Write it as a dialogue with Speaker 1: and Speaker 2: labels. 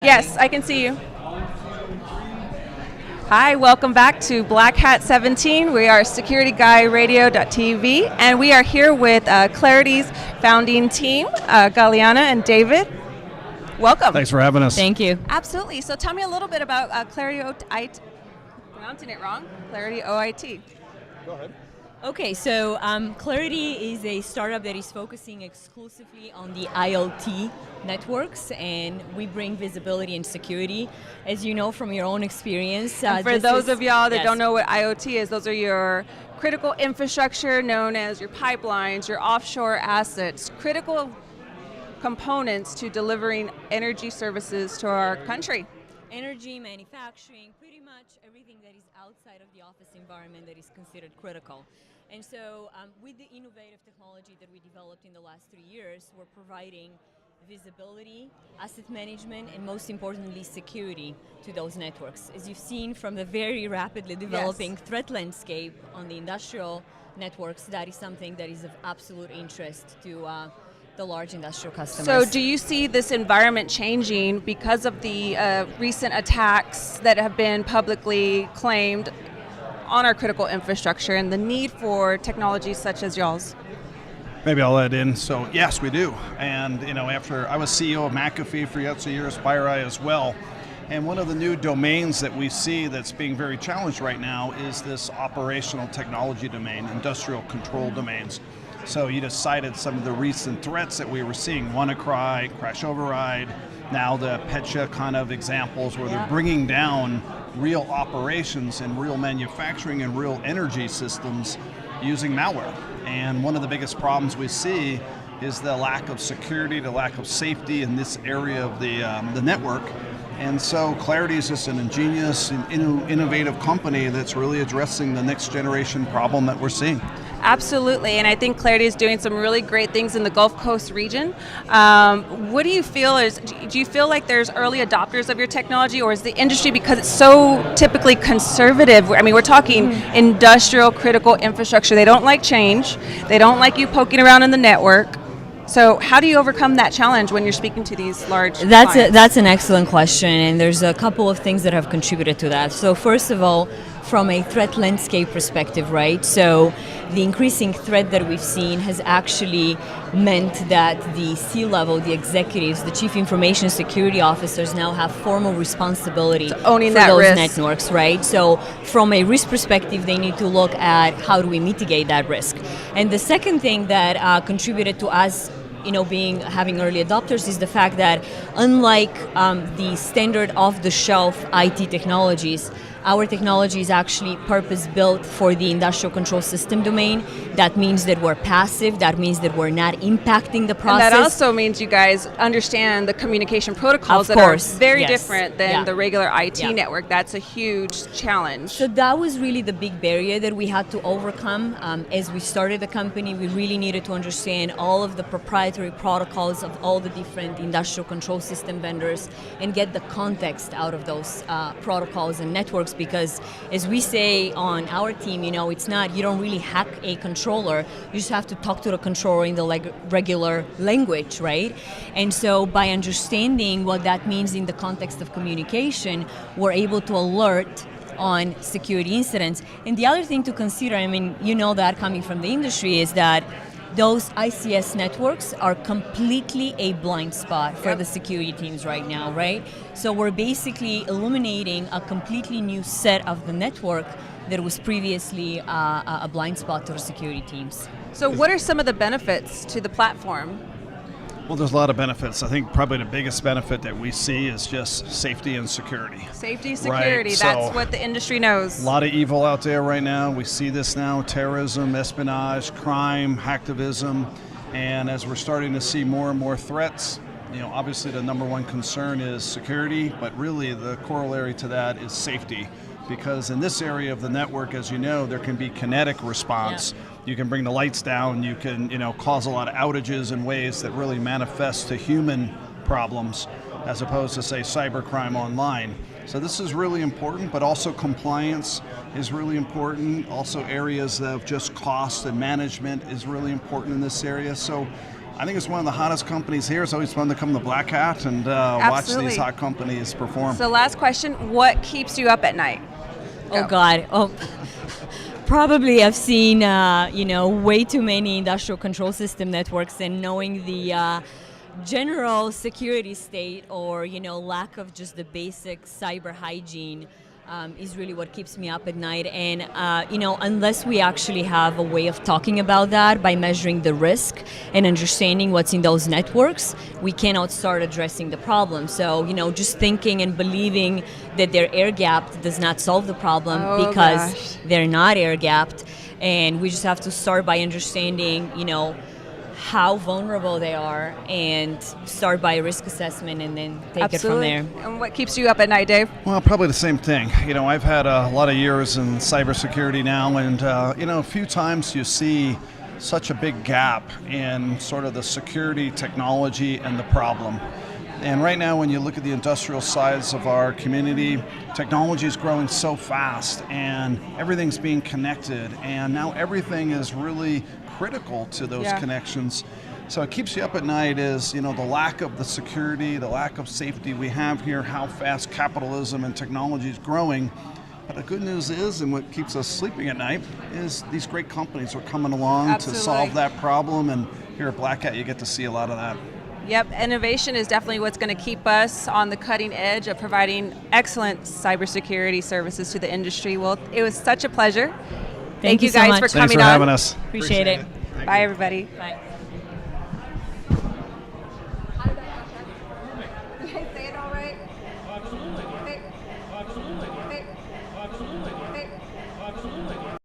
Speaker 1: Yes, I can see you. Hi, welcome back to Black Hat 17. We are SecurityGuyRadio.tv, and we are here with Clarity's founding team, Galina and David. Welcome.
Speaker 2: Thanks for having us.
Speaker 3: Thank you.
Speaker 1: Absolutely. So tell me a little bit about Clarity pronouncing it wrong, Clarity OIT.
Speaker 2: Go ahead.
Speaker 3: Okay, so Clarity is a startup that is focusing exclusively on the IoT networks, and we bring visibility and security. As you know from your own experience.
Speaker 1: And for those of y'all that don't know what IoT is, those are your critical infrastructure known as your pipelines, your offshore assets, critical components to delivering energy services to our country.
Speaker 3: Energy, manufacturing, pretty much everything that is outside of the office environment that is considered critical. And so with the innovative technology that we developed in the last 3 years, we're providing visibility, asset management, and most importantly, security to those networks. As you've seen from the very rapidly developing threat landscape on the industrial networks, that is something that is of absolute interest to the large industrial customers.
Speaker 1: So do you see this environment changing because of the recent attacks that have been publicly claimed on our critical infrastructure and the need for technologies such as y'all's?
Speaker 2: Maybe I'll add in. So yes, we do. And after I was CEO of McAfee for yet a year, FireEye as well. And one of the new domains that we see that's being very challenged right now is this operational technology domain, industrial control domains. So you just cited some of the recent threats that we were seeing, WannaCry, crash override, now the Petya kind of examples where they're bringing down real operations and real manufacturing and real energy systems using malware. And one of the biggest problems we see is the lack of security, the lack of safety in this area of the network. And so Clarity is just an ingenious and innovative company that's really addressing the next generation problem that we're seeing.
Speaker 1: Absolutely, and I think Clarity is doing some really great things in the Gulf Coast region. What do you feel do you feel like there's early adopters of your technology, or is the industry, because it's so typically conservative, I mean, we're talking industrial critical infrastructure, they don't like change, they don't like you poking around in the network. So how do you overcome that challenge when you're speaking to these large clients?
Speaker 3: That's an excellent question, and there's a couple of things that have contributed to that. So first of all, from a threat landscape perspective, right? So the increasing threat that we've seen has actually meant that the C-level, the executives, the chief information security officers now have formal responsibility
Speaker 1: owning
Speaker 3: for
Speaker 1: that
Speaker 3: those
Speaker 1: risk.
Speaker 3: networks, right? So from a risk perspective, they need to look at how do we mitigate that risk. And the second thing that contributed to us having early adopters is the fact that unlike the standard off-the-shelf IT technologies, our technology is actually purpose-built for the industrial control system domain. That means that we're passive. That means that we're not impacting the process.
Speaker 1: And that also means you guys understand the communication protocols that are very different than the regular IT network. That's a huge challenge.
Speaker 3: So that was really the big barrier that we had to overcome. As we started the company, we really needed to understand all of the proprietary protocols of all the different industrial control system vendors and get the context out of those protocols and networks, because as we say on our team, it's not, you don't really hack a controller, you just have to talk to the controller in the regular language, right? And so by understanding what that means in the context of communication, we're able to alert on security incidents. And the other thing to consider, that coming from the industry, is that those ICS networks are completely a blind spot for the security teams right now, right? So we're basically illuminating a completely new set of the network that was previously a blind spot to the security teams.
Speaker 1: So what are some of the benefits to the platform?
Speaker 2: Well, there's a lot of benefits. I think probably the biggest benefit that we see is just safety and security.
Speaker 1: Safety, security, that's what the industry knows.
Speaker 2: A lot of evil out there right now. We see this now, terrorism, espionage, crime, hacktivism. And as we're starting to see more and more threats, obviously the number one concern is security, but really the corollary to that is safety. Because in this area of the network, as you know, there can be kinetic response. You can bring the lights down, you can cause a lot of outages in ways that really manifest to human problems as opposed to, say, cybercrime online. So this is really important, but also compliance is really important. Also areas of just cost and management is really important in this area. So I think it's one of the hottest companies here. It's always fun to come to Black Hat and watch these hot companies perform.
Speaker 1: So last question, what keeps you up at night?
Speaker 3: Oh God. Oh, probably I've seen way too many industrial control system networks, and knowing the general security state or lack of just the basic cyber hygiene is really what keeps me up at night. And unless we actually have a way of talking about that by measuring the risk and understanding what's in those networks, we cannot start addressing the problem. So just thinking and believing that they're air gapped does not solve the problem, because they're not air gapped. And we just have to start by understanding how vulnerable they are, and start by risk assessment, and then take it from there.
Speaker 1: And what keeps you up at night, Dave?
Speaker 2: Well, probably the same thing. I've had a lot of years in cybersecurity now, and a few times you see such a big gap in sort of the security technology and the problem. And right now, when you look at the industrial sides of our community, technology is growing so fast, and everything's being connected, and now everything is really critical to those connections. So it keeps you up at night is, the lack of the security, the lack of safety we have here, how fast capitalism and technology is growing. But the good news is, and what keeps us sleeping at night, is these great companies are coming along to solve that problem, and here at Black Hat you get to see a lot of that.
Speaker 1: Yep, innovation is definitely what's going to keep us on the cutting edge of providing excellent cybersecurity services to the industry. Well, it was such a pleasure. Thank you guys
Speaker 3: so much
Speaker 1: for coming on.
Speaker 2: Thanks for having us.
Speaker 3: Appreciate it.
Speaker 1: Bye, everybody.
Speaker 3: Bye.